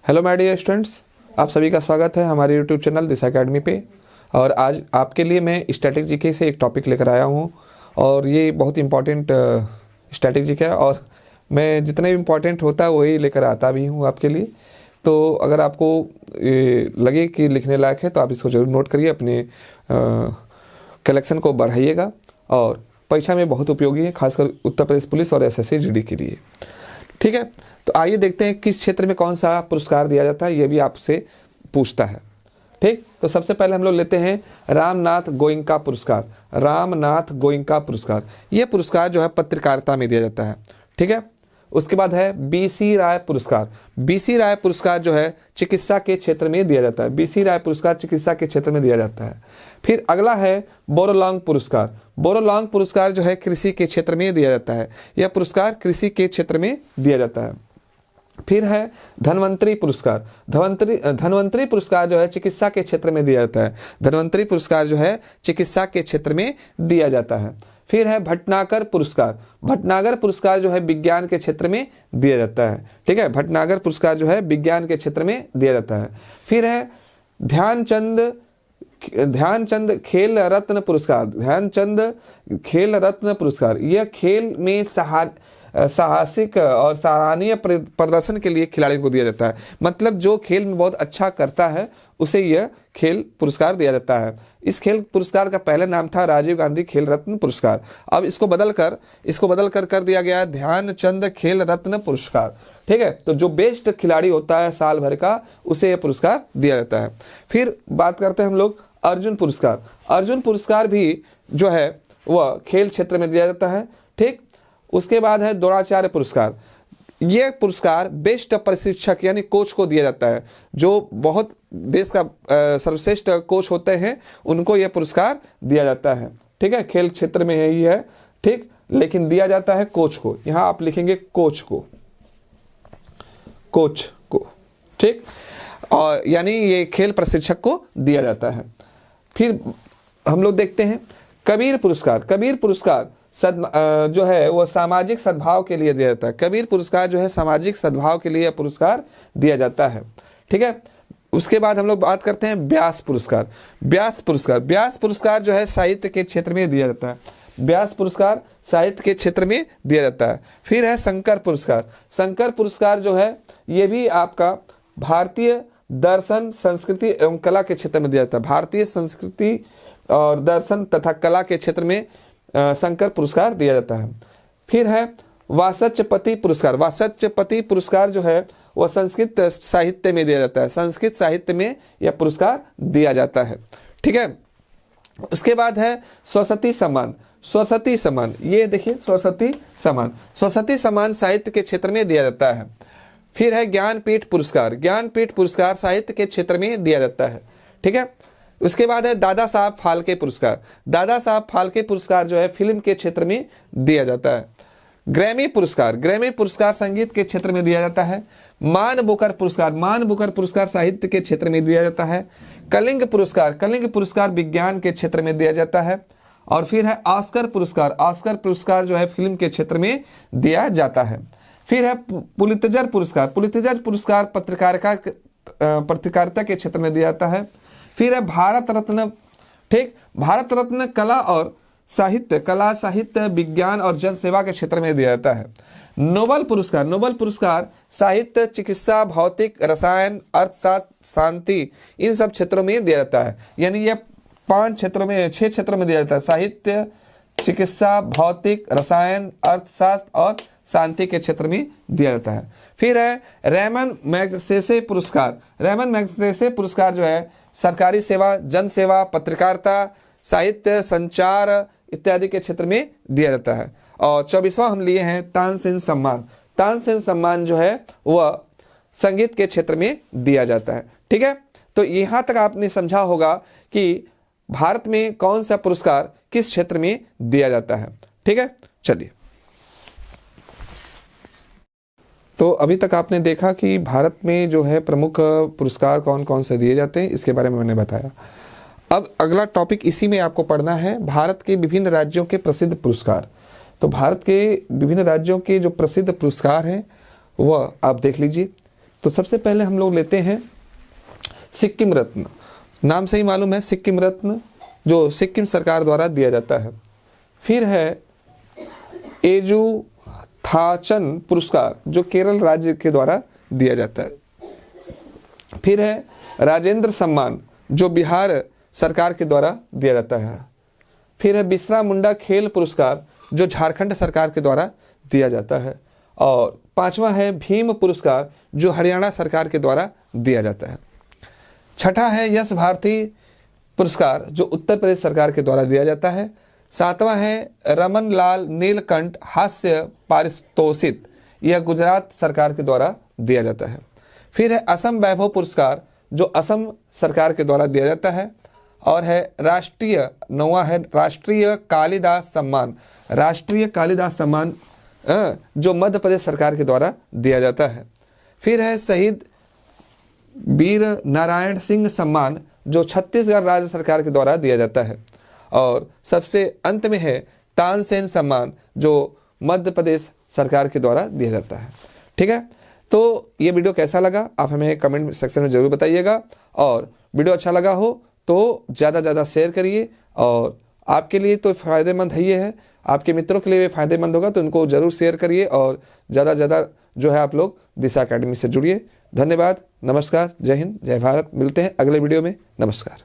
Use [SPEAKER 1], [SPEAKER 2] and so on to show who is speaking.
[SPEAKER 1] Hello my dear students, आप सभी का स्वागत है हमारे यूट्यूब चैनल दिशा एकेडमी पे। और आज आपके लिए मैं स्टैटिक जीके से एक टॉपिक लेकर आया हूँ और ये बहुत इंपॉर्टेंट स्टैटिक जीके है और मैं जितने भी इम्पॉर्टेंट होता है वही लेकर आता भी हूँ आपके लिए। तो अगर आपको लगे कि लिखने लायक है तो आप इसको जरूर नोट करिए, अपने कलेक्शन को बढ़ाइएगा और परीक्षा में बहुत उपयोगी है, खासकर उत्तर प्रदेश पुलिस और एसएससी जीडी के लिए। ठीक है, तो आइए देखते हैं किस क्षेत्र में कौन सा पुरस्कार दिया जाता है, ये भी आपसे पूछता है। ठीक, तो सबसे पहले हम लोग लेते हैं रामनाथ गोयनका पुरस्कार। रामनाथ गोयनका पुरस्कार, ये पुरस्कार जो है पत्रकारिता में दिया जाता है। ठीक है, उसके बाद है बीसी राय पुरस्कार। बीसी राय पुरस्कार जो है चिकित्सा के क्षेत्र में दिया जाता है। बीसी राय पुरस्कार चिकित्सा के क्षेत्र में दिया जाता है। फिर अगला है बोरोलोंग पुरस्कार। बोरोलोंग पुरस्कार जो है कृषि के क्षेत्र में दिया जाता है। यह पुरस्कार कृषि के क्षेत्र में दिया जाता है। फिर है धन्वंतरी पुरस्कार। धन्वंतरी पुरस्कार जो है चिकित्सा के क्षेत्र में दिया जाता है। धन्वंतरी पुरस्कार जो है चिकित्सा के क्षेत्र में दिया जाता है। फिर है भटनागर पुरस्कार। भटनागर पुरस्कार जो है विज्ञान के क्षेत्र में दिया जाता है। ठीक है, भटनागर पुरस्कार जो है विज्ञान के क्षेत्र में दिया जाता है। फिर है ध्यानचंद खेल रत्न पुरस्कार। ध्यानचंद खेल रत्न पुरस्कार, यह खेल में साहसिक और सराहनीय प्रदर्शन के लिए खिलाड़ियों को दिया जाता है। मतलब जो खेल में बहुत अच्छा करता है उसे यह खेल पुरस्कार दिया जाता है। इस खेल पुरस्कार का पहले नाम था राजीव गांधी खेल रत्न पुरस्कार। अब इसको बदलकर कर दिया गया ध्यानचंद खेल रत्न पुरस्कार। ठीक है, तो जो बेस्ट खिलाड़ी होता है साल भर का उसे यह पुरस्कार दिया जाता है। फिर बात करते हैं हम लोग अर्जुन पुरस्कार। अर्जुन पुरस्कार भी जो है वह खेल क्षेत्र में दिया जाता है। ठीक, उसके बाद है द्रोणाचार्य पुरस्कार। यह पुरस्कार बेस्ट प्रशिक्षक यानी कोच को दिया जाता है। जो बहुत देश का सर्वश्रेष्ठ कोच होते हैं उनको यह पुरस्कार दिया जाता है। ठीक है, खेल क्षेत्र में यही है। ठीक, लेकिन दिया जाता है कोच को। यहां आप लिखेंगे कोच को। ठीक, और यानी ये खेल प्रशिक्षक को दिया जाता है। फिर हम लोग देखते हैं कबीर पुरस्कार। कबीर पुरस्कार जो है वो सामाजिक सद्भाव के लिए दिया जाता है। कबीर पुरस्कार जो है सामाजिक सद्भाव के लिए पुरस्कार दिया जाता है। ठीक है, उसके बाद हम लोग बात करते हैं व्यास पुरस्कार। व्यास पुरस्कार जो है साहित्य के क्षेत्र में दिया जाता है। व्यास पुरस्कार साहित्य के क्षेत्र में दिया जाता है। फिर है शंकर पुरस्कार। शंकर पुरस्कार जो है ये भी आपका भारतीय दर्शन संस्कृति एवं कला के क्षेत्र में दिया जाता है। भारतीय संस्कृति और दर्शन तथा कला के क्षेत्र में शंकर पुरस्कार दिया जाता है। फिर है वाचस्पति पुरस्कार। वाचस्पति पुरस्कार जो है वह संस्कृत साहित्य में दिया जाता है। संस्कृत साहित्य में यह पुरस्कार दिया जाता है। ठीक है, उसके बाद है सरस्वती सम्मान। सरस्वती सम्मान, ये देखिए सरस्वती सम्मान। सरस्वती सम्मान साहित्य के क्षेत्र में दिया जाता है। फिर है ज्ञानपीठ पुरस्कार। ज्ञानपीठ पुरस्कार साहित्य के क्षेत्र में दिया जाता है। ठीक है, उसके बाद है दादा साहब फाल्के पुरस्कार। दादा साहब फाल्के पुरस्कार जो है फिल्म के क्षेत्र में दिया जाता है। ग्रैमी पुरस्कार। ग्रैमी पुरस्कार संगीत के क्षेत्र में दिया जाता है। मान बुकर पुरस्कार। मान बुकर पुरस्कार साहित्य के क्षेत्र में दिया जाता है। कलिंग पुरस्कार। कलिंग पुरस्कार विज्ञान के क्षेत्र में दिया जाता है। और फिर है ऑस्कर पुरस्कार। ऑस्कर पुरस्कार जो है फिल्म के क्षेत्र में दिया जाता है। फिर है पुलित्जर पुरस्कार। पुलित्जर पुरस्कार पत्रकारिता के क्षेत्र में दिया जाता है। फिर है भारत रत्न। ठीक, भारत रत्न कला साहित्य विज्ञान और जन सेवा के क्षेत्र में दिया जाता है। नोबल पुरस्कार। नोबल पुरस्कार साहित्य, चिकित्सा, भौतिक, रसायन, अर्थशास्त्र, शांति, इन सब क्षेत्रों में दिया जाता है। यानी यह 6 क्षेत्रों में दिया जाता है। साहित्य, चिकित्सा, भौतिक, रसायन, अर्थशास्त्र और शांति के क्षेत्र में दिया जाता है। फिर है रेमन मैगसेसे पुरस्कार। रेमन मैगसेसे पुरस्कार जो है सरकारी सेवा, जन सेवा, पत्रकारिता, साहित्य, संचार इत्यादि के क्षेत्र में दिया जाता है। और 24वां हम लिए हैं तानसेन सम्मान। तानसेन सम्मान जो है वह संगीत के क्षेत्र में दिया जाता है। ठीक है, तो यहां तक आपने समझा होगा कि भारत में कौन सा पुरस्कार किस क्षेत्र में दिया जाता है। ठीक है, चलिए, तो अभी तक आपने देखा कि भारत में जो है प्रमुख पुरस्कार कौन कौन से दिए जाते हैं, इसके बारे में मैंने बताया। अब अगला टॉपिक इसी में आपको पढ़ना है, भारत के विभिन्न राज्यों के प्रसिद्ध पुरस्कार। तो भारत के विभिन्न राज्यों के जो प्रसिद्ध पुरस्कार हैं वह आप देख लीजिए। तो सबसे पहले हम लोग लेते हैं सिक्किम रत्न। नाम से ही मालूम है, सिक्किम रत्न जो सिक्किम सरकार द्वारा दिया जाता है। फिर है एजुथाचन पुरस्कार जो केरल राज्य के द्वारा दिया जाता है। फिर है राजेंद्र सम्मान जो बिहार सरकार के द्वारा दिया जाता है। फिर है बिरसा मुंडा खेल पुरस्कार जो झारखंड सरकार के द्वारा दिया जाता है। और पांचवा है भीम पुरस्कार जो हरियाणा सरकार के द्वारा दिया जाता है। छठा है यश भारती पुरस्कार जो उत्तर प्रदेश सरकार के द्वारा दिया जाता है। सातवां है रमन लाल नीलकंठ हास्य पारितोषिक, यह गुजरात सरकार के द्वारा दिया जाता है। फिर है असम वैभव पुरस्कार जो असम सरकार के द्वारा दिया जाता है। और है नौवां है राष्ट्रीय कालिदास सम्मान, राष्ट्रीय कालिदास सम्मान जो मध्य प्रदेश सरकार के द्वारा दिया जाता है। फिर है शहीद वीर नारायण सिंह सम्मान जो छत्तीसगढ़ राज्य सरकार के द्वारा दिया जाता है। और सबसे अंत में है तानसेन सम्मान जो मध्य प्रदेश सरकार के द्वारा दिया जाता है। ठीक है, तो ये वीडियो कैसा लगा आप हमें कमेंट सेक्शन में जरूर बताइएगा। और वीडियो अच्छा लगा हो तो ज़्यादा से ज़्यादा शेयर करिए। और आपके लिए तो फ़ायदेमंद है, ये है आपके मित्रों के लिए भी फ़ायदेमंद होगा, तो उनको ज़रूर शेयर करिए। और ज़्यादा से ज़्यादा जो है आप लोग दिशा एकेडमी से जुड़िए। धन्यवाद, नमस्कार, जय हिंद, जय भारत। मिलते हैं अगले वीडियो में। नमस्कार।